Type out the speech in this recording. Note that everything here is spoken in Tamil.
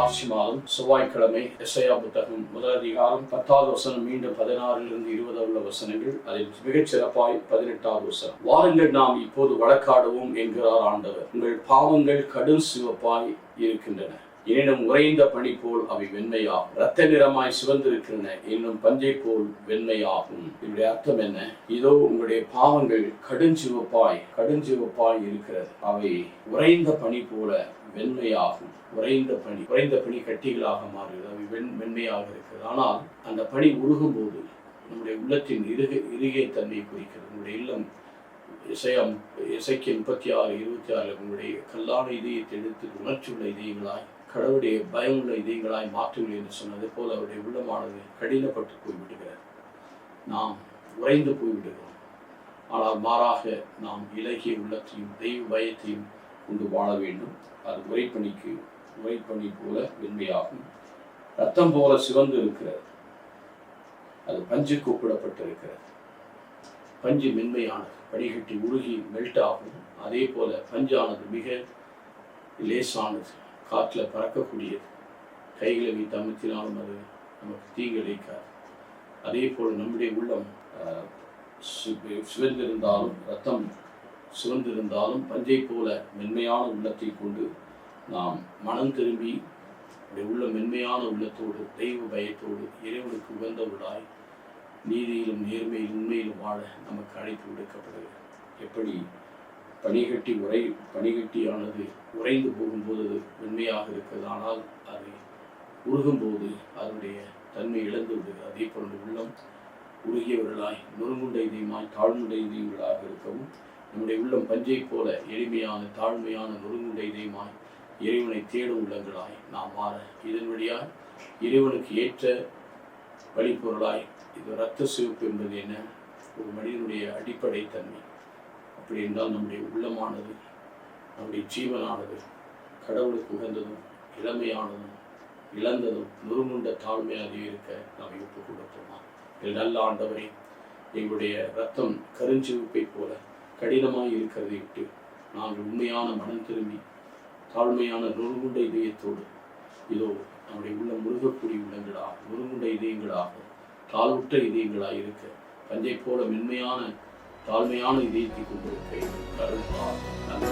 மார்ச் மாதம் செவ்வாய்க்கிழமை எஸ்ஐயா புத்தகம் முதல் அதிகாரம் 10வது வசனம் மீண்டும் 16 உள்ள வசனங்கள். அதில் மிகச் சிறப்பாய் 18வது வசனம். வாருங்கள் நாம் இப்போது வழக்காடுவோம் என்கிறார் ஆண்டவர். உங்கள் பாவங்கள் கடும் சிவப்பாய் இருக்கின்றன, எனினும் உறைந்த பனி போல் அவை வெண்மையாகும். இரத்த நிறமாய் சிவந்திருக்கின்றன, இன்னும் பஞ்சை போல் வெண்மையாகும். இதனுடைய அர்த்தம் என்ன? இதோ உங்களுடைய பாவங்கள் கடுஞ்சிவப்பாய் இருக்கிறது, அவை உறைந்த பனி போல வெண்மையாகும். உறைந்த பனி கட்டிகளாக மாறுகிறது, அவை வெண்மையாக இருக்கிறது. ஆனால் அந்த பனி உருகும் போது நம்முடைய உள்ளத்தின் இறுகிய தன்மையை குறிக்கிறது. நம்முடைய இல்லம் இசைக்கு 36:26 உங்களுடைய கல்லான இதயத்தை எடுத்து உணர்ச்சியுள்ள இதயங்களாய், கடவுளுடைய பயமுள்ள இதயங்களாய் மாற்றுங்கள் என்று சொன்னது போல அவருடைய உள்ளமானது கடினப்பட்டு போய்விடுகிறது. நாம் உறைந்து போய்விடுகிறோம். ஆனால் மாறாக நாம் இலகிய உள்ளத்தையும் தெய்வ பயத்தையும் கொண்டு வாழ வேண்டும். அது உறைப்பனி போல வெண்மையாகும். ரத்தம் போல சிவந்து இருக்கிறது, அது பஞ்சுக்கு ஒப்பிடப்பட்டிருக்கிறது. பஞ்சு மென்மையானது, படிகட்டி உருகி மெல்ட் ஆகும். அதே போல பஞ்சானது மிக லேசானது, காற்றில் பறக்கக்கூடியது. கைகளை வைத்து அமுத்தினாலும் அது நமக்கு தீங்கிழைக்காது. அதே போல் நம்முடைய உள்ளம் சிவந்திருந்தாலும், ரத்தம் சிவந்திருந்தாலும் பஞ்சை போல மென்மையான உள்ளத்தை கொண்டு நாம் மனம் திரும்பி உள்ள மென்மையான உள்ளத்தோடு தெய்வ பயத்தோடு இறைவனுக்கு உகந்தவர்களாய் நீதியிலும் நேர்மையிலும் உண்மையிலும் வாழ நமக்கு அழைப்பு விடுக்கப்படுகிறது. எப்படி பனிகட்டியானது உறைந்து போகும்போது அது வெண்மையாக இருக்கிறது, ஆனால் அது உருகும்போது அதனுடைய தன்மை இழந்து விடுகிறது. அதே போன்ற உள்ளம் உருகியவர்களாய் நொறுங்குண்ட இதயமாய் தாழ்முண்ட இதயங்களாக இருக்கவும், நம்முடைய உள்ளம் பஞ்சை போல எளிமையான தாழ்மையான நொறுங்குண்ட இதயமாய் இறைவனை தேடும் உள்ளங்களாய் நாம் மாற, இதன் வழியாய் இறைவனுக்கு ஏற்ற வழிபொருளாய். இது இரத்த சிவப்பு என்பது என்ன? ஒரு மனிதனுடைய அடிப்படை தன்மை. அப்படி என்றால் நம்முடைய உள்ளமானது, நம்முடைய ஜீவனானது கடவுளுக்கு உகந்ததும் இளமையானதும் இழந்ததும் நொறுங்குண்ட தாழ்மையாக இருக்க நாம் ஒப்புக் கொடுப்போமா? நல்ல ஆண்டவரே, எங்களுடைய இரத்தம் கருஞ்சிவப்பை போல கடினமாய் இருக்கிறதை விட்டு நாங்கள் உண்மையான மனம் திரும்பி தாழ்மையான நொறுங்குண்ட இதயத்தோடு இதோ நம்முடைய உள்ள முருகக்கூடிய உள்ளங்களாக, நொறுங்குண்ட இதயங்களாக, தாழ்வுற்ற இதயங்களாக இருக்க, பஞ்சை போல மென்மையான தாழ்மையான இதயத்தை கொண்டிருக்க கருத்தால் நல்ல